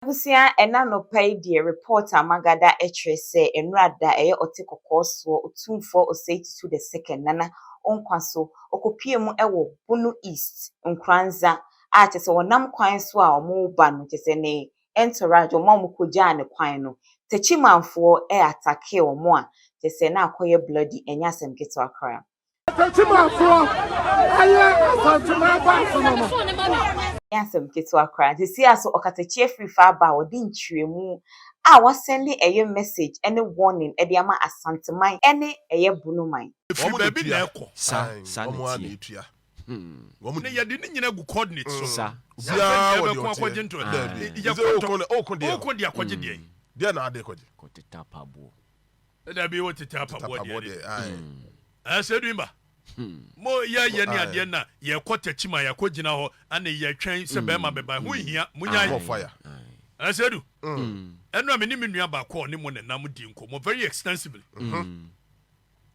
Busia ena no pay the reporter magada etrese enrada eye otekokoso Otumfuor Osei Tutu II nana onkwaso okopie mu ewo Bunu East nkranza a chese wonam kwan so a omo ba no chese ne entourage omo amukoja ne kwan no Techimanfoɔ attacke omo a chese na akoye bloody enya asem keto akra Techimanfoɔ aye asantuma ba so no Yansem keto akra te see aso Okatakyie Afrifa ba odi ntwiremu a wasende eye message any warning e de ama asanteman ene eye bunuman Omo baby na ekọ omo a na etua omo ne yede ne nyina gu coordinates so sa ya we ko akwaje nto ya ko dia akwaje de dia na ade kwaje ko teta pabo da bi wo teta pabo de ase duimba mo ya ye ni ade na ye ko Techiman ya ko gina ho ana ye twen se be ma beba ho hia munya fire ase du eno me ni menua ba ko ne mo ne nam di nko mo very extensively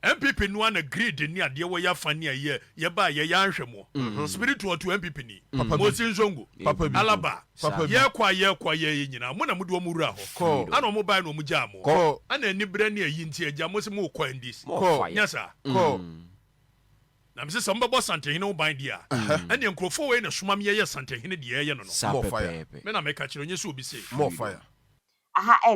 MPP no an agreed ni ade wo ya fani ye ba ye ya nhwemo spiritual to MPP ni mo sinzongo alaba ye kwa ye nyina mo na mo do mo wura ho ana mo ba na mo gya mo ana ni bra ni ayi nti agya mo se mo kwa ndis nyasa na mse samba bo santehine wo ban dia ene nkrofo we na soma me ye santehine de ye no more fire me na me ka kire onye so obi se more fire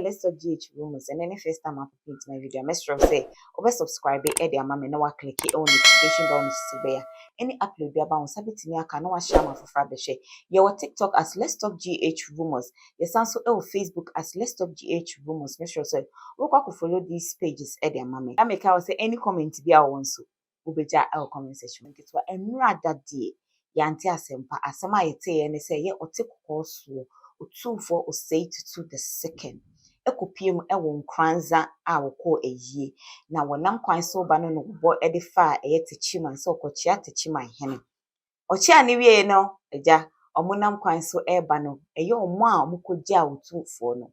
let's talk GH rumors and any first time I put my video make sure say over subscribe e dey ama me na wa click on notification bell to be any upload bi aba on sabitimi aka na wa share ma fofra be share your TikTok as let's talk GH rumors your sanso e Facebook as let's talk GH rumors make sure say we go follow these pages e dey ama me na make I say any comment bi a won so ubeja el comment section get wa enra dadie yanti asempa asema yete ye ne say ye otekokoso Otumfuor Osei Tutu II ekopiem ewo nkranza a woko eyie na wonam kwan so ba no bo edifa eye Techiman so okochia Techiman hene ochia ne wie no eja omonam kwan so eba no eye omo a omokogia Otumfuor no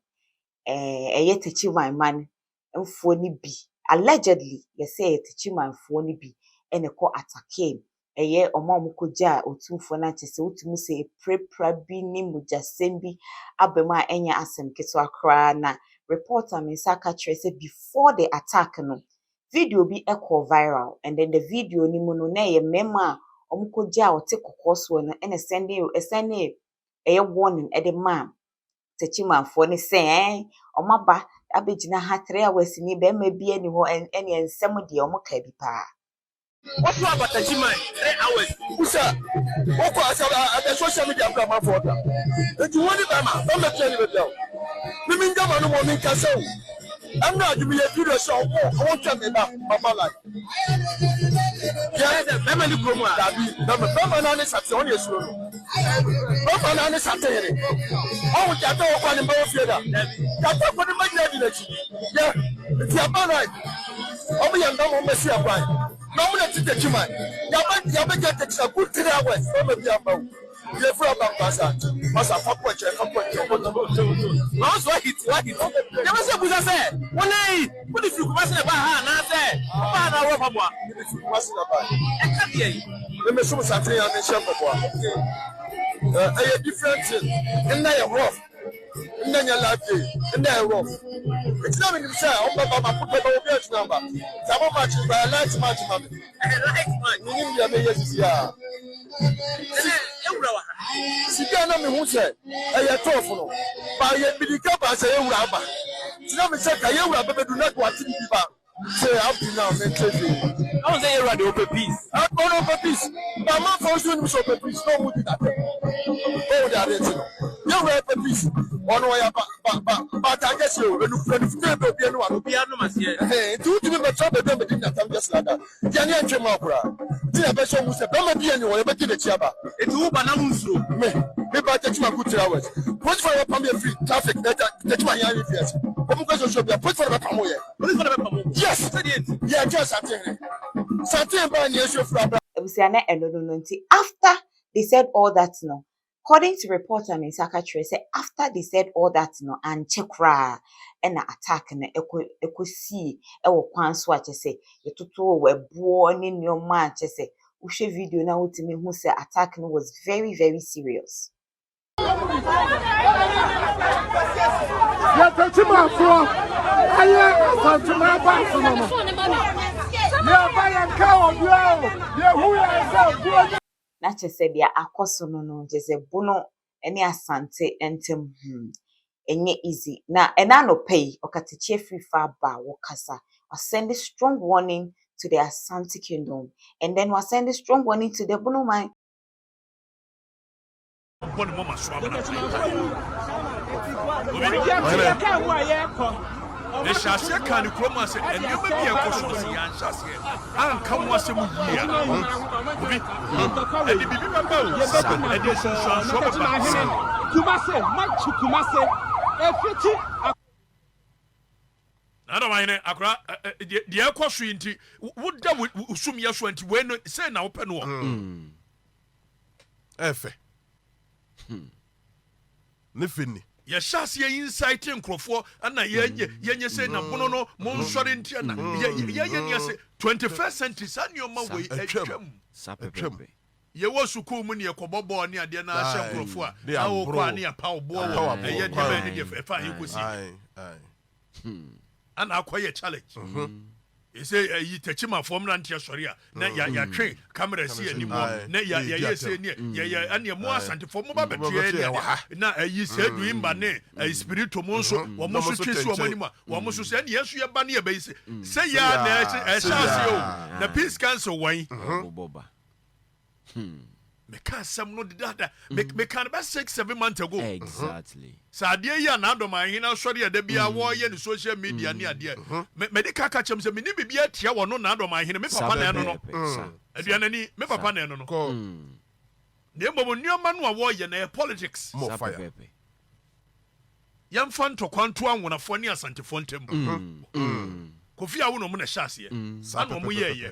eye Techiman man mfuo ni bi allegedly ye say Techiman fuo ni bi ene ko attacke eye omomukoja Otumfuor na chese otumu se prepra bi ni mujasem bi abema enya asem keto akra na reporter Mensaka trace before the attack no video bi echo viral and then the video ni muno na ye mema omukoja otekokoso no ene sending eye warning e de ma Techimanfoɔ ne say omaba abegina hatre awasi ni be ma bi ani ho ene ensem de omoka bi pa. What you about Techiman 3 hours usa oko asaba social media platform for that you want it am not tell you down me minja manu mo min kase o am na adu me video show I want to me back mama like yeah the mama ni promo that mama na ne sate on yesu no mama na ne sate here o wo jata o kwa ne ba ofie da jata ko ne ma jina di na chi yeah it's about right o me yanda mo mesi akwan no mo na Techiman ya ba get Techiman good 3 hours o me bi amba ye fura ba kwasa masa fapo che no so hit ya ba se buza se wonai wo di fiku ba se ba ha na se ba na wo famo a di fiku ba se ba e ka die me so sante ya me she famo a e different thing na ya rough na nya life na ya rough it's not me say o ba put ba obi at number some match by light match ma me light match ni ya me yes ya Sika na me hu se eye tough no ba ye bidika ba se ewura ba tina me se ka ye ewura bebedu na kwa timi bi ba say up now me tell I don't say ewura dey open peace I don't open peace ba man for so ni so open peace no mu di that oh that it no ye ewura open peace ono ya ba ta get you enu fute be bi enu wa bi anu ma se eh tu ti me try be be di na tam just like that dia ni antwe ma okura ti e be so mu se be ma bi enu wo ye be ti de chi aba eti wo ba na mu nsuro me ba Techiman good 3 hours put for your pam free traffic Techiman ya reverse omu ko so be put for the pam here put for the pam yes yeah just something ba ni issue for abra Ebusia na eno no nti after they said all that no according to reporter Mensaka trace say after they said all that no and chekra na attack na ekosi ewo kwan so a chese yetoto webuo ni nyoma a chese uhwe video na wotimi hu say attack no was very very serious Ya Techiman Okatakyie Afrifa. Na kyese dia akoso no jeze bono ene asante entem enye easy na ena no pay Okatakyie Afrifa ba wokasa send a strong warning to the Asante Kingdom and then was send a strong warning to the Bono man. The Shasia can come and say, and you may be a question of the Shasia. And come was a year. And the baby and this is Kumase, Machu Kumase, I don't mind Accra, the air question. Would that assume yes, when say now open one. Efe. Nifini. Ya shasia insight nkrofo ana ye say na bono no mo nsore ntia na ye say 21st century sanioma we atwam Sapepem. ye wo suku mu ne ekobobo ne ade na ahye nkrofo a awo kwa ne apa obo ye de ba ne de fa ye kosi ana akoye challenge you say you Techiman form na ntia sori a na ya twen camera si animo na ya say ne ya ane mo asante form ba betie na yi say du imba ne spiritual mo so wo mo so twesi wo manimo wo mo so say ne yesu ye ba ne ye be say ya na chance o na peace council wan boba me can some no dada me can about 6-7 months ago exactly Sadia ya na do man hina sori ya da bia wo ye ni social media ni ade me de kaka chem se me ni bibia tia wo no na do man hina me papa na no aduana ni me papa na no Ko. ne mbo nneoma no wo ye na politics Mo fire. yam fan to kwanto anwonafo ni asantefo ntem kofi a wo no mo na hyase ana mo ye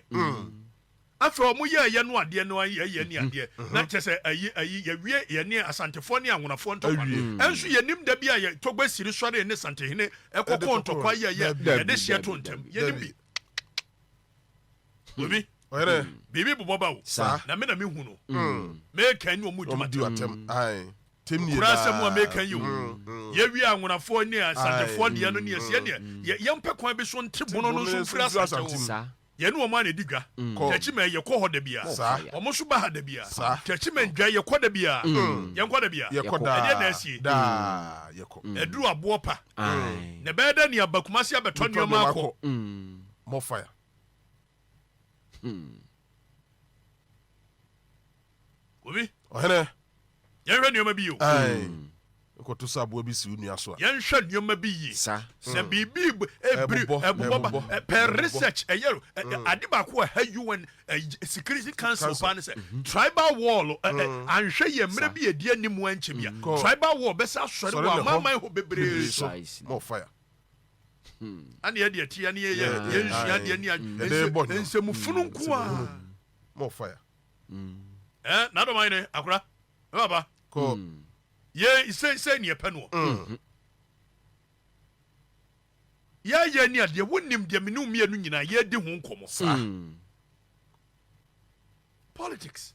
afro omo ye no ade no ye ni ade na kyese ayi ye wie ye ni asantefo ni anwonafo ntokwa enso ye nim da bia ye togba siri sore ne santehene ekoko ntokwa ye de hye to ntem ye nim bi obi Oyere. bibi boboba wo na me na me hu no me kan ni omu dwuma Atem. Ai. Temni. kurasa mu me kan yi ye wie anwonafo ni asantefo de no ne ye ne ye mpɛ kwan bi so nte bono no so mfira asante sa ye no ma na digwa Techiman ye kɔ hɔ da bia omo so ba ha da bia Techiman dwa ye kɔ da bia ye nkɔ da bia Ye koda. e na asie Da. Ye ko. eduru abo pa ai na be da ni abakuma se abeto nneoma akɔ Mo fire. obi Oyere. ye hwɛ nneoma bi yo Ai. Ko to sabo bi si unu aso a. ye hwɛ nneoma bi yi sa na bibi ebobo per research eyero ade ba ko ha UN security council pa ne say tribal wall anhwɛ ye mre bi edi animu anchimia tribal wall be sa sɔre wa mama ho bebre so Mo fire. ane ye de tia ne ye nhua de ne nsemu funu nko a Mo fire. na do mine akora baba Ko. ye say ne pɛ no ye ni ade wonim de menu mienu nyina ye di ho nkomo politics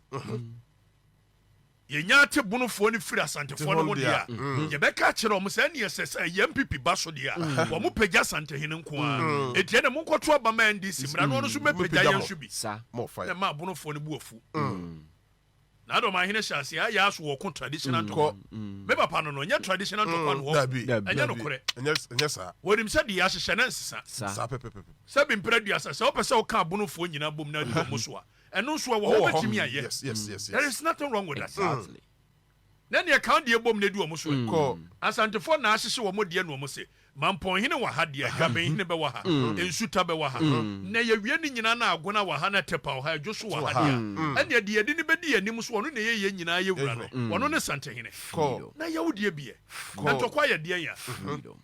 ye nyate bonofo ni firi asantefo no dia ye beka kire o mo say ne yesese ye MPP ba so dia wo mo pagya santehene nko a etie ne mo nkoto aba ma NDC mra no so mepagya ye nso bi sa Mo fire. na ma bonofo ni bu afu na do ma hene hyase ya aso wo ko traditional to me papa no nya traditional to kwa no wo Dabi. enya no kore Enya sa. wonim sɛ de yɛahyehyɛ ne nsesa Sa pepepe. sɛ bimpra duasa sɛ wopɛ sɛ woka abonofoɔ nyina bom na adi mo so a ɛno nso a wɔ hɔ bɛtumi ayɛ Yes. there is nothing wrong with that exactly na neɛ ka deɛ bom na adi wɔ mo so Ko. asantefoɔ na ahyehyɛ wɔ mo deɛ no wɔ mo se mampɔnhene wɔ ha deɛ gabenhene bɛwɔ ha nsuta bɛwɔ ha na yɛwie ne nyinaa na agona wɔ ha na tepa wɔ ha adwo so wɔ ha deɛ ɛneɛ deɛ yɛde ne bɛdi yɛnim so ɔno na yɛyɛ nyinaa yɛwura no ɔno ne santehene Ko. na yɛwo deɛ biɛ na ntɔkwa yɛ deɛ ya freedom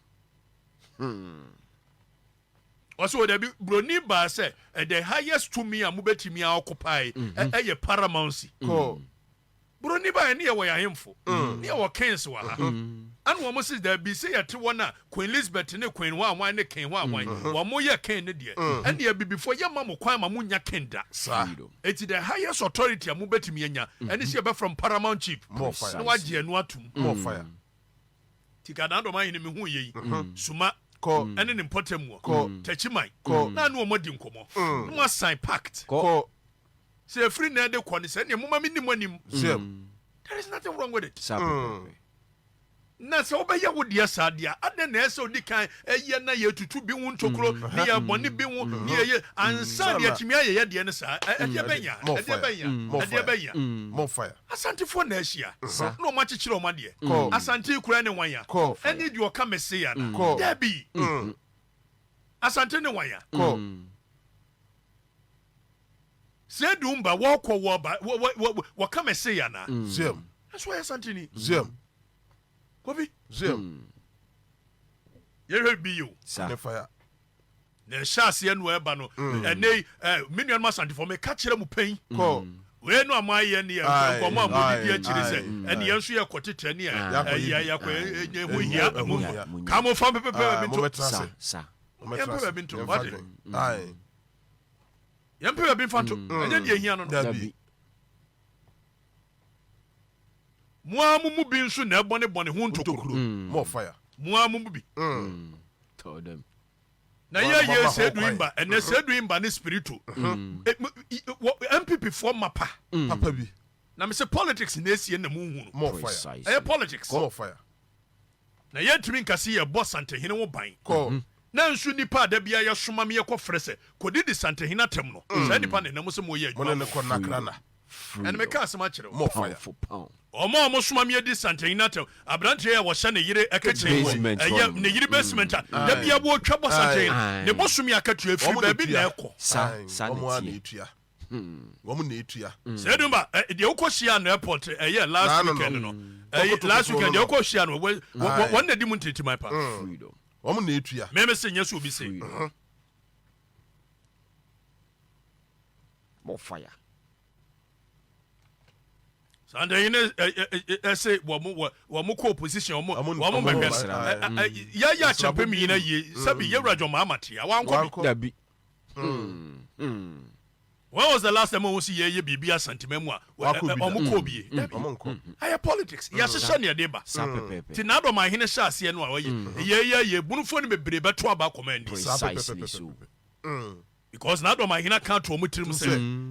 ɔsɛ wɔ dabi broni baa sɛ the highest to me a mobɛtumi a occupy ɛyɛ paramountcy Ko. Broni ba ne ye wo yahemfo. Ne wo kings wa ha. An wo mo si da bi say yete wona Queen Elizabeth ne Queen Wan ne King Wan. Wo mo ye king ne de. And ye bi before ye ma mo kwan ma mo nya king da. It's the highest authority amu betimi anya. And this be from paramount chief. More fire. No agye anu atum. More fire. Tika na do man me hu ye. Suma Ko. ene ne potem wo. Techiman. Na no mo di nkomo. No sign pact. Ko. Say free na de ko ne say ne mama minim anim. There is nothing wrong with it. Na se obeye wo de sadia ade na ese odi kan eye na ye tutu bi wu ntokro ne ye bone bi wu ne ye ansa de atimi aye de ne sa ade benya More fire. Asante fo na ahia no ma chichire o ma de asante kura ne wanya eni de o ka mese ya na there be asante ne wanya se dumba wo kwo wo ba wo ka mese ya na Zem. that's why asante ni Kobi ye be you More fire. na shase enu eba no ene minion masante for me ka kire mu pen Ko. we no amaye ne nkomo amodi di akire se ene yenso ye kotete ne ya kwa hu hia ka mo fam pepe binto Sa. pepe binto what Aye. yem pepe bin fanto enye die hia no Dabi. muamu bi nso na ebone hu ntokuru More fire. muamu bi Told them. na ye se duimba ene se duimba ne spiritual MPP for mapa Papa bi. na me se politics na esie na mu hu More fire. no politics More fire. na ye tumi nkase ye boss antehene wo ban Ko. na nso nipa da bia ye soma me ye kɔ frese kodi di santehene atem no sa nipa ne nam se mo ye Mo ne ko nakrana. ene me ka asema kyerɛ More fire. omo soma me di santehene atem abrante ye wo hye ne yire Basement ekekye ye ne yire basement da bia wo twa boss antehene ne bosom ya katua fi ba bi na ekɔ Omo ana etua. Wo mo na etua. se dumba de ukoshia no airport last weekend no last weekend de ukoshia no one na di mu Techiman pa Freedom. Wo mo na etua. me se nyeso obi se More fire. and say wo mo ko opposition wo mo bebe ya champe mi na ye sabi ye rajo mamati wan ko Dabi. when was the last time we see ye bibia sentiment mu omo ko bi Omo nko. aya politics ya hyehyɛ ne de ba Sa pepe. ti na do ma hene hyɛ ase no a ye bunufo ne bebre beto aba command Precisely so. because na do ma hene ka to omo tirim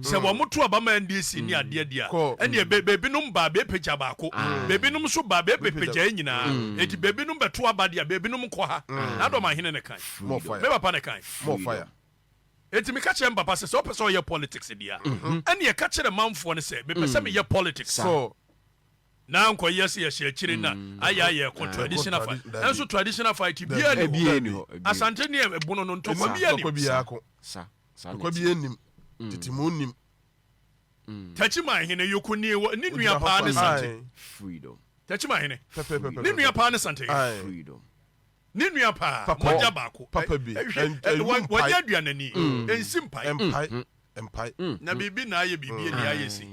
se wo mo to aba ma NDC ni ade dia ene bebi num ba be pagya ba ko bebi num so ba be pagya nyina eti bebi num beto aba dia bebi num kɔ ha na do ma hene ne kan More fire. me papa ne kan More fire. eti me ka kyerɛ papa se so person ye politics dia ene ye ka kyerɛ manfo ne se me pese me ye politics So. na nko yes ye hye kyire na aya traditional fight enso traditional fight bia ni asante ne ebuno no ntoko bia ni Ko bi ako. Sa. Ko bi enim. Titimu nim. Techiman hene yoku ni nua pa ne sante Freedom. Techiman hene Pepe. ni nua pa ne sante Freedom. ni nua pa Papa. moja baako Papa bi. wanya aduanani ensimpai Empire. na bibi na aye bibi ni aye si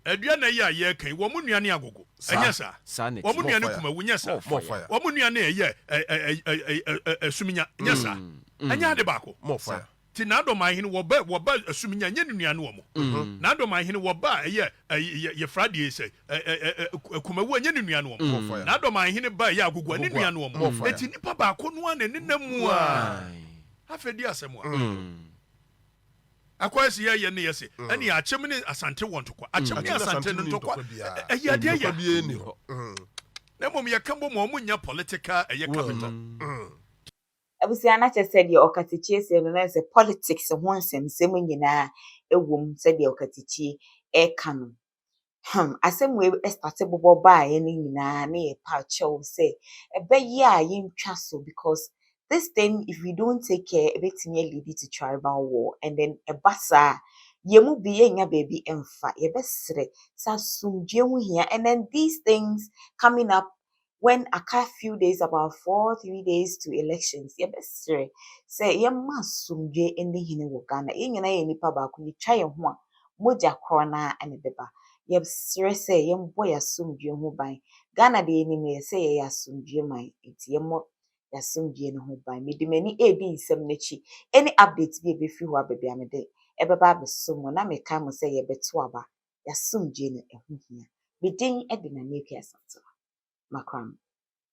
aduana yi aye kan wo mu nua ne agogo enya sa wo mu nua ne kuma wunya sa More fire. wo mu nua ne ye asuminya nya sa enya de baako More fire. ti na do ma hene wo ba asuminya nya ne nua ne wo mo na do ma hene wo ba ye Friday say kuma wu nya ne nua ne wo mo na do ma hene ba ye agogo ne nua ne wo mo eti nipa baako no an ne namu a afedi asem a akwasi ye ne yese ene akyem ne asante wonto kwa akyem ne asante no ntokwa eye de ya Bi eni ho. na mom ye kambo mo munya political capital abusia na kyerɛ sɛ deɛ ɔkatekyie sɛ no na sɛ politics ho nsɛmsɛm nyinaa ɛwom sɛ deɛ ɔkatekyie ɛka no asɛm wei start bobɔ baeɛ no nyinaa na yɛ pa kyɛw sɛ ɛbɛyɛ a yɛntwa so because this thing if we don't take care ɛbɛtumi lead to tribal war and then ɛba saa yɛmu bi yɛnya baabi ɛmfa yɛbɛsrɛ sɛ asomdwe ho hia and then these things coming up when a few days, about 3 days to elections, say, say, ye must some jay in the hine wogana, in ye nipa baku, you try and one, moja korona ane beba. Yɛsrɛ sɛ yɛmbɔ yɛasomdwe ho ban. Ghana de anim yɛ sɛ yɛyɛ asomdwe man nti yɛmmɔ yɛasomdwe no ho ban. Mede m'ani edi nsɛm n'akyi. Any update bi a ɛbɛfiri hɔ aba bia mede ɛbɛba abɛso mu na meka mo sɛ yɛbɛto aba. Yɛasomdwe no ɛho hia. Medin ɛde na Naked Asafo. Makram.